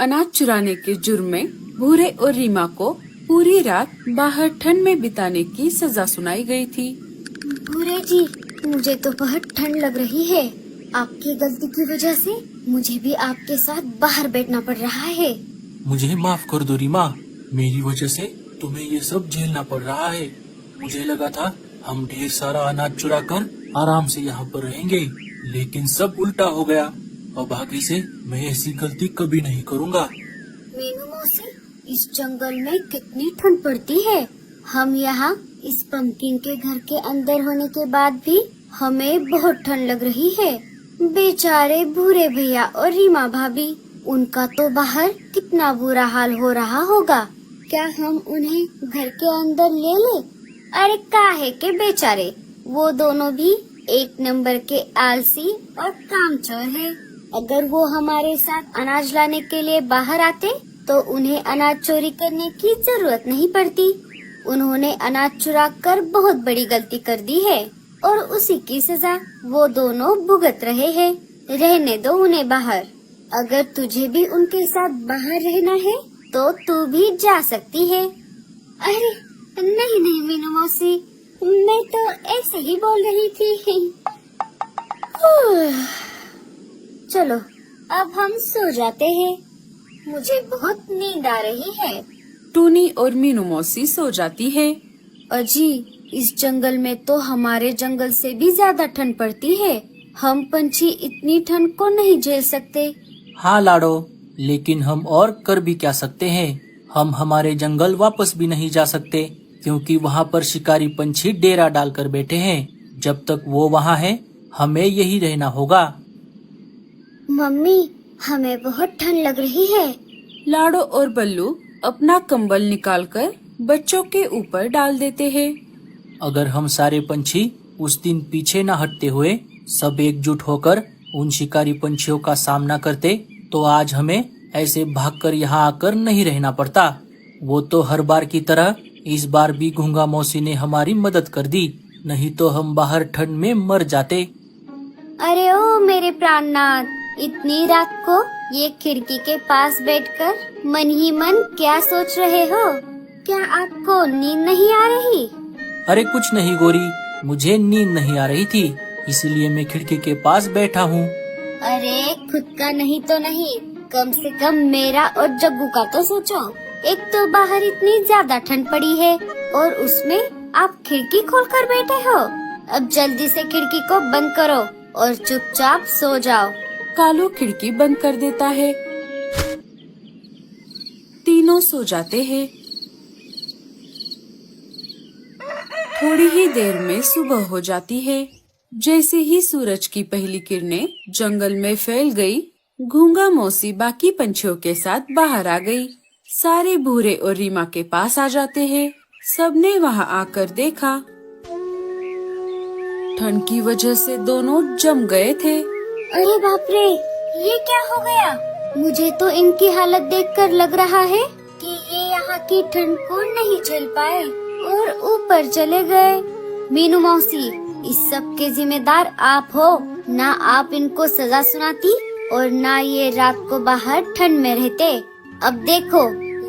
अनाज चुराने के जुर्म में भूरे और रीमा को पूरी रात बाहर ठंड में बिताने की सजा सुनाई गई थी। भूरे जी, मुझे तो बहुत ठंड लग रही है। आपकी गलती की वजह से मुझे भी आपके साथ बाहर बैठना पड़ रहा है। मुझे माफ कर दो रीमा, मेरी वजह से तुम्हें ये सब झेलना पड़ रहा है। मुझे लगा था हम ढेर सारा अनाज चुरा कर आराम से यहाँ पर रहेंगे, लेकिन सब उल्टा हो गया। अब आगे से मैं ऐसी गलती कभी नहीं करूँगा। मीनू मौसी, इस जंगल में कितनी ठंड पड़ती है। हम यहाँ इस पंपकिन के घर के अंदर होने के बाद भी हमें बहुत ठंड लग रही है। बेचारे भूरे भैया और रीमा भाभी, उनका तो बाहर कितना बुरा हाल हो रहा होगा। क्या हम उन्हें घर के अंदर ले ले? अरे काहे के बेचारे, वो दोनों भी एक नंबर के आलसी और कामचोर है। अगर वो हमारे साथ अनाज लाने के लिए बाहर आते तो उन्हें अनाज चोरी करने की जरूरत नहीं पड़ती। उन्होंने अनाज चुरा कर बहुत बड़ी गलती कर दी है और उसी की सजा वो दोनों भुगत रहे हैं। रहने दो उन्हें बाहर। अगर तुझे भी उनके साथ बाहर रहना है तो तू भी जा सकती है। अरे नहीं नहीं मीनू मौसी, मैं तो ऐसे ही बोल रही थी। चलो अब हम सो जाते हैं, मुझे बहुत नींद आ रही है। टूनी और मीनू मौसी सो जाती है। अजी, इस जंगल में तो हमारे जंगल से भी ज्यादा ठंड पड़ती है। हम पंछी इतनी ठंड को नहीं झेल सकते। हाँ लाडो, लेकिन हम और कर भी क्या सकते हैं। हम हमारे जंगल वापस भी नहीं जा सकते, क्योंकि वहाँ पर शिकारी पंछी डेरा डालकर बैठे हैं। जब तक वो वहाँ हैं, हमें यही रहना होगा। मम्मी, हमें बहुत ठंड लग रही है। लाडो और बल्लू अपना कंबल निकालकर बच्चों के ऊपर डाल देते हैं। अगर हम सारे पंछी उस दिन पीछे न हटते हुए सब एकजुट होकर उन शिकारी पंछियों का सामना करते, तो आज हमें ऐसे भागकर यहाँ आकर नहीं रहना पड़ता। वो तो हर बार की तरह इस बार भी घूंगा मौसी ने हमारी मदद कर दी, नहीं तो हम बाहर ठंड में मर जाते। अरे ओ मेरे प्राणनाथ, इतनी रात को ये खिड़की के पास बैठकर मन ही मन क्या सोच रहे हो? क्या आपको नींद नहीं आ रही? अरे कुछ नहीं गोरी, मुझे नींद नहीं आ रही थी, इसलिए मैं खिड़की के पास बैठा हूँ। अरे खुद का नहीं तो नहीं, कम से कम मेरा और जग्गू का तो सोचो। एक तो बाहर इतनी ज्यादा ठंड पड़ी है और उसमें आप खिड़की खोलकर बैठे हो। अब जल्दी से खिड़की को बंद करो और चुपचाप सो जाओ। कालू खिड़की बंद कर देता है। तीनों सो जाते हैं। थोड़ी ही देर में सुबह हो जाती है। जैसे ही सूरज की पहली किरणें जंगल में फैल गई, घूंगा मौसी बाकी पंछियों के साथ बाहर आ गई। सारे भूरे और रीमा के पास आ जाते हैं। सबने वहां आकर देखा, ठंड की वजह से दोनों जम गए थे। अरे बाप रे, ये क्या हो गया? मुझे तो इनकी हालत देखकर लग रहा है कि ये यहाँ की ठंड को नहीं झेल पाए और ऊपर चले गए। मीनू मौसी, इस सब के जिम्मेदार आप हो। ना आप इनको सजा सुनाती और ना ये रात को बाहर ठंड में रहते। अब देखो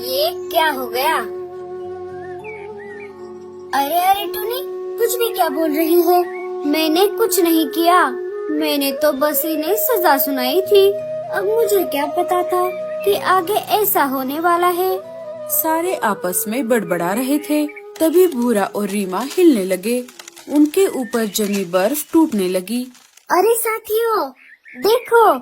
ये क्या हो गया। अरे अरे टूनी, कुछ भी क्या बोल रही हो? मैंने कुछ नहीं किया, मैंने तो बस इन्हें सजा सुनाई थी। अब मुझे क्या पता था कि आगे ऐसा होने वाला है। सारे आपस में बड़बड़ा रहे थे। तभी भूरा और रीमा हिलने लगे। उनके ऊपर जमी बर्फ टूटने लगी। अरे साथियों, देखो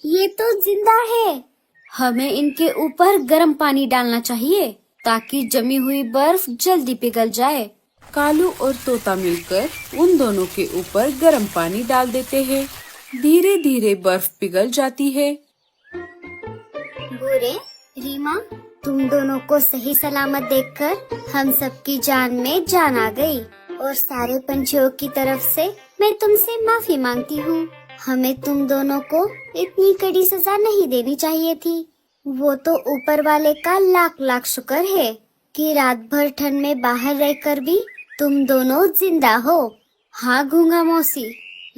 ये तो जिंदा है। हमें इनके ऊपर गर्म पानी डालना चाहिए ताकि जमी हुई बर्फ जल्दी पिघल जाए। कालू और तोता मिलकर उन दोनों के ऊपर गर्म पानी डाल देते हैं। धीरे धीरे बर्फ पिघल जाती है। भूरे, रीमा, तुम दोनों को सही सलामत देखकर हम सबकी जान में जान आ गई और सारे पंछियों की तरफ से मैं तुमसे माफी मांगती हूँ। हमें तुम दोनों को इतनी कड़ी सजा नहीं देनी चाहिए थी। वो तो ऊपर वाले का लाख लाख शुक्र है कि रात भर ठंड में बाहर रहकर भी तुम दोनों जिंदा हो। हाँ घूंगा मौसी,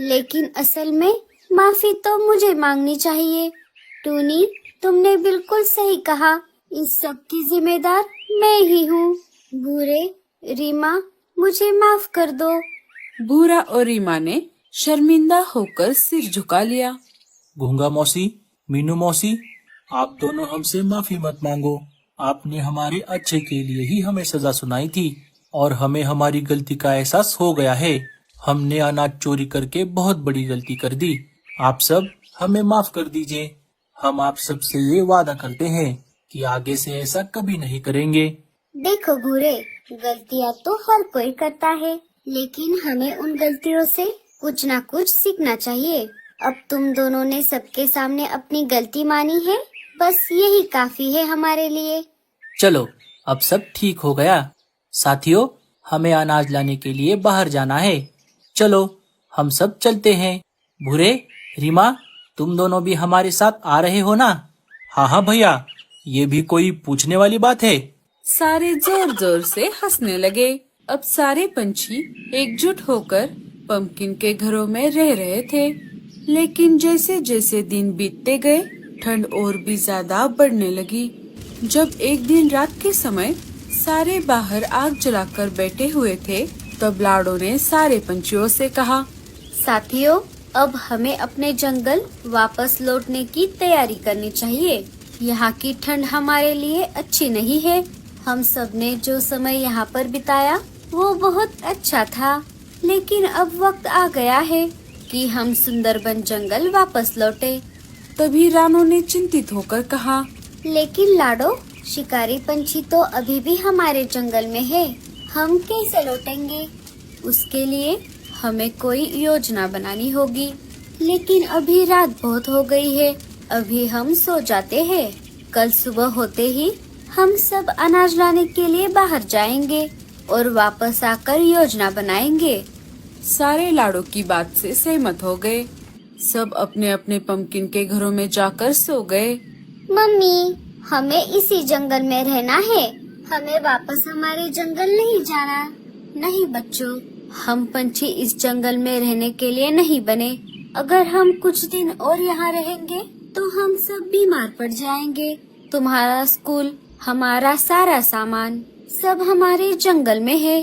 लेकिन असल में माफी तो मुझे मांगनी चाहिए। टूनी, तुमने बिल्कुल सही कहा। इस सब की जिम्मेदार मैं ही हूँ। भूरे, रीमा, मुझे माफ कर दो। भूरा और रीमा ने शर्मिंदा होकर सिर झुका लिया। गूंगा मौसी, मीनू मौसी, आप दोनों हमसे माफी मत मांगो। आपने हमारे अच्छे के लिए ही हमें सजा सुनाई थी और हमें हमारी गलती का एहसास हो गया है। हमने अनाज चोरी करके बहुत बड़ी गलती कर दी। आप सब हमें माफ कर दीजिए। हम आप सब से ये वादा करते हैं कि आगे से ऐसा कभी नहीं करेंगे। देखो भूरे, गलतियाँ तो हर कोई करता है, लेकिन हमें उन गलतियों से कुछ ना कुछ सीखना चाहिए। अब तुम दोनों ने सबके सामने अपनी गलती मानी है, बस यही काफी है हमारे लिए। चलो, अब सब ठीक हो गया। साथियों, हमें अनाज लाने के लिए बाहर जाना है। चलो, हम सब चलते हैं। भूरे, रीमा, तुम दोनों भी हमारे साथ आ रहे हो ना? हाँ हाँ भैया, ये भी कोई पूछने वाली बात है? सारे जोर जोर से हंसने लगे। अब सारे पंछी एकजुट होकर पंपकिन के घरों में रह रहे थे। लेकिन जैसे जैसे दिन बीतते गए, ठंड और भी ज्यादा बढ़ने लगी। जब एक दिन रात के समय सारे बाहर आग जलाकर बैठे हुए थे, तब लाडो ने सारे पंछियों से कहा, साथियों, अब हमें अपने जंगल वापस लौटने की तैयारी करनी चाहिए। यहाँ की ठंड हमारे लिए अच्छी नहीं है। हम सब ने जो समय यहाँ पर बिताया वो बहुत अच्छा था, लेकिन अब वक्त आ गया है कि हम सुंदरबन जंगल वापस लौटे। तभी रानो ने चिंतित होकर कहा, लेकिन लाडो, शिकारी पंछी तो अभी भी हमारे जंगल में है। हम कैसे लौटेंगे? उसके लिए हमें कोई योजना बनानी होगी। लेकिन अभी रात बहुत हो गई है, अभी हम सो जाते हैं। कल सुबह होते ही हम सब अनाज लाने के लिए बाहर जाएंगे और वापस आकर योजना बनाएंगे। सारे लाडो की बात से सहमत हो गए। सब अपने अपने पंपकिन के घरों में जाकर सो गए। मम्मी, हमें इसी जंगल में रहना है। हमें वापस हमारे जंगल नहीं जाना। नहीं बच्चों, हम पंछी इस जंगल में रहने के लिए नहीं बने। अगर हम कुछ दिन और यहाँ रहेंगे तो हम सब बीमार पड़ जाएंगे। तुम्हारा स्कूल, हमारा सारा सामान, सब हमारे जंगल में है।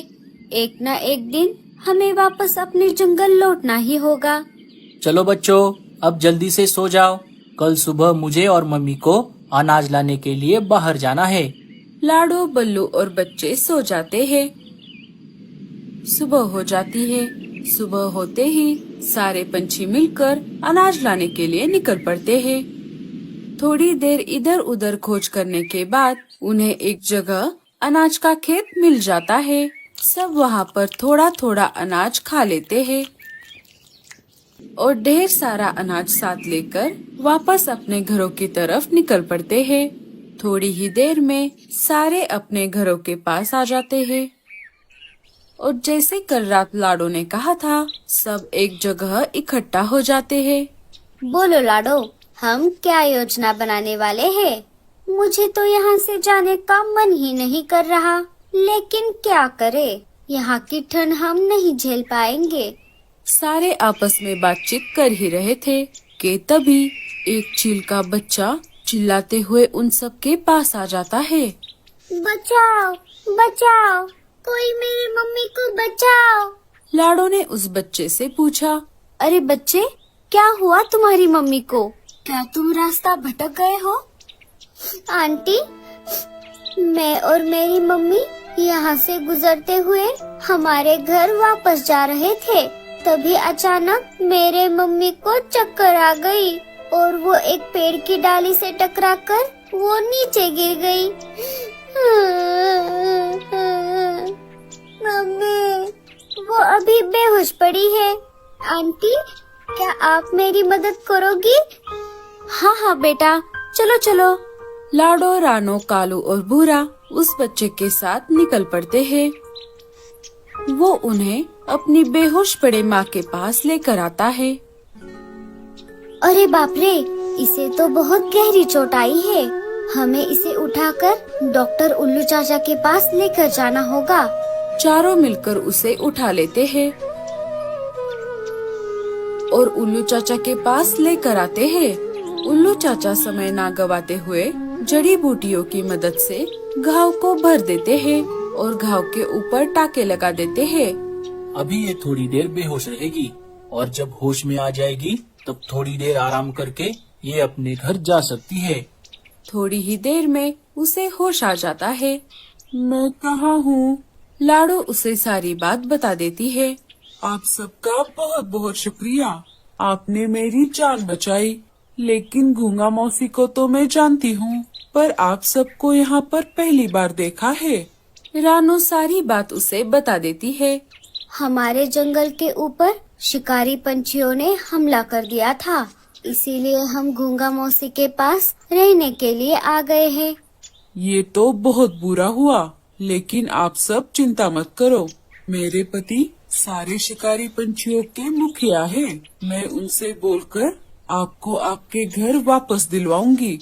एक न एक दिन हमें वापस अपने जंगल लौटना ही होगा। चलो बच्चों, अब जल्दी से सो जाओ। कल सुबह मुझे और मम्मी को अनाज लाने के लिए बाहर जाना है। लाडो, बल्लू और बच्चे सो जाते हैं। सुबह हो जाती है। सुबह होते ही सारे पंछी मिलकर अनाज लाने के लिए निकल पड़ते हैं। थोड़ी देर इधर उधर खोज करने के बाद उन्हें एक जगह अनाज का खेत मिल जाता है। सब वहाँ पर थोड़ा थोड़ा अनाज खा लेते हैं और ढेर सारा अनाज साथ लेकर वापस अपने घरों की तरफ निकल पड़ते हैं। थोड़ी ही देर में सारे अपने घरों के पास आ जाते हैं और जैसे कल रात लाडो ने कहा था, सब एक जगह इकट्ठा हो जाते हैं। बोलो लाडो, हम क्या योजना बनाने वाले हैं? मुझे तो यहाँ से जाने का मन ही नहीं कर रहा, लेकिन क्या करें? यहाँ की ठंड हम नहीं झेल पाएंगे। सारे आपस में बातचीत कर ही रहे थे कि तभी एक चील का बच्चा चिल्लाते हुए उन सब के पास आ जाता है। बचाओ, बचाओ, कोई मेरी मम्मी को बचाओ। लाडो ने उस बच्चे से पूछा, अरे बच्चे, क्या हुआ तुम्हारी मम्मी को? क्या तुम रास्ता भटक गए हो? आंटी, मैं और मेरी मम्मी यहाँ से गुजरते हुए हमारे घर वापस जा रहे थे। तभी अचानक मेरे मम्मी को चक्कर आ गई और वो एक पेड़ की डाली से टकराकर वो नीचे गिर गई। मम्मी, वो अभी बेहोश पड़ी है। आंटी, क्या आप मेरी मदद करोगी? हाँ हाँ बेटा, चलो चलो। लाडो, रानो, कालू और भूरा उस बच्चे के साथ निकल पड़ते हैं। वो उन्हें अपनी बेहोश पड़े माँ के पास लेकर आता है। अरे बाप रे, इसे तो बहुत गहरी चोट आई है। हमें इसे उठाकर डॉक्टर उल्लू चाचा के पास लेकर जाना होगा। चारों मिलकर उसे उठा लेते हैं और उल्लू चाचा के पास लेकर आते हैं। उल्लू चाचा समय ना गवाते हुए जड़ी बूटियों की मदद से घाव को भर देते हैं और घाव के ऊपर टाके लगा देते हैं। अभी ये थोड़ी देर बेहोश रहेगी और जब होश में आ जाएगी तब थोड़ी देर आराम करके ये अपने घर जा सकती है। थोड़ी ही देर में उसे होश आ जाता है। मैं कहाँ हूँ? लाडो उसे सारी बात बता देती है। आप सबका बहुत बहुत शुक्रिया, आपने मेरी जान बचाई। लेकिन गूंगा मौसी को तो मैं जानती हूँ, पर आप सबको यहाँ पर पहली बार देखा है। रानो सारी बात उसे बता देती है। हमारे जंगल के ऊपर शिकारी पंछियों ने हमला कर दिया था, इसीलिए हम गूंगा मौसी के पास रहने के लिए आ गए हैं। ये तो बहुत बुरा हुआ, लेकिन आप सब चिंता मत करो। मेरे पति सारे शिकारी पंछियों के मुखिया हैं। मैं उनसे बोलकर आपको आपके घर वापस दिलवाऊंगी।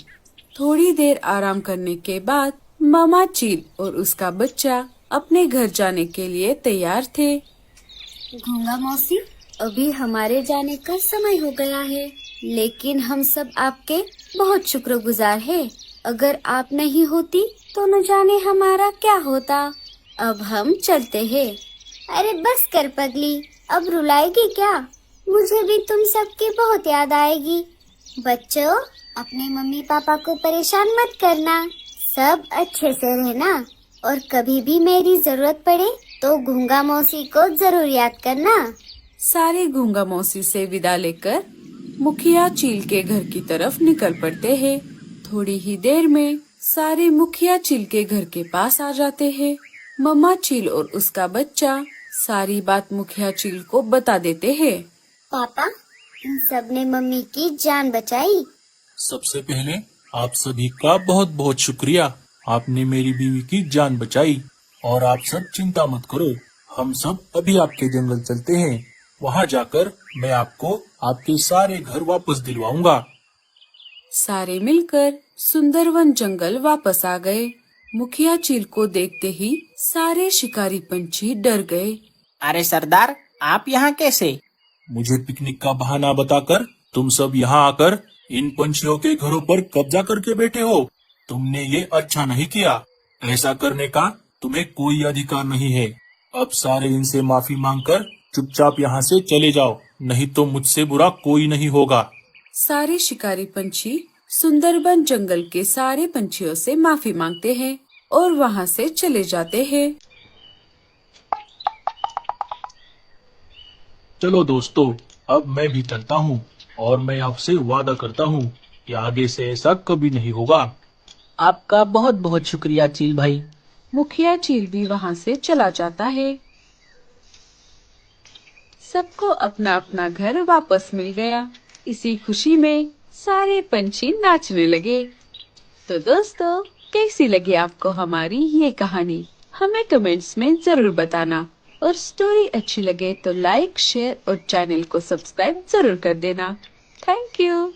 थोड़ी देर आराम करने के बाद मामा चील और उसका बच्चा अपने घर जाने के लिए तैयार थे। गूंगा मौसी, अभी हमारे जाने का समय हो गया है, लेकिन हम सब आपके बहुत शुक्रगुजार हैं। अगर आप नहीं होती तो न जाने हमारा क्या होता। अब हम चलते हैं। अरे बस कर पगली, अब रुलाएगी क्या? मुझे भी तुम सबकी बहुत याद आएगी। बच्चों, अपने मम्मी पापा को परेशान मत करना, सब अच्छे से रहना और कभी भी मेरी जरूरत पड़े तो गूंगा मौसी को जरूर याद करना। सारे गूंगा मौसी से विदा लेकर मुखिया चील के घर की तरफ निकल पड़ते हैं। थोड़ी ही देर में सारे मुखिया चील के घर के पास आ जाते हैं। मम्मा चील और उसका बच्चा सारी बात मुखिया चील को बता देते हैं। पापा, इन सब ने मम्मी की जान बचाई। सबसे पहले आप सभी का बहुत बहुत शुक्रिया, आपने मेरी बीवी की जान बचाई। और आप सब चिंता मत करो, हम सब अभी आपके जंगल चलते हैं। वहाँ जाकर मैं आपको आपके सारे घर वापस दिलवाऊंगा। सारे मिलकर सुंदरवन जंगल वापस आ गए। मुखिया चील को देखते ही सारे शिकारी पंछी डर गए। अरे सरदार, आप यहाँ कैसे? मुझे पिकनिक का बहाना बताकर तुम सब यहाँ आकर इन पंछियों के घरों पर कब्जा करके बैठे हो। तुमने ये अच्छा नहीं किया। ऐसा करने का तुम्हें कोई अधिकार नहीं है। अब सारे इनसे माफी मांगकर चुपचाप यहाँ से चले जाओ, नहीं तो मुझसे बुरा कोई नहीं होगा। सारे शिकारी पंछी सुंदरबन जंगल के सारे पंछियों से माफी मांगते हैं और वहाँ से चले जाते हैं। चलो दोस्तों, अब मैं भी चलता हूँ और मैं आपसे वादा करता हूँ कि आगे से ऐसा कभी नहीं होगा। आपका बहुत बहुत शुक्रिया चील भाई। मुखिया चील भी वहाँ से चला जाता है। सबको अपना अपना घर वापस मिल गया। इसी खुशी में सारे पंछी नाचने लगे। तो दोस्तों, कैसी लगी आपको हमारी ये कहानी? हमें कमेंट्स में जरूर बताना और स्टोरी अच्छी लगे तो लाइक, शेयर और चैनल को सब्सक्राइब जरूर कर देना। Thank you.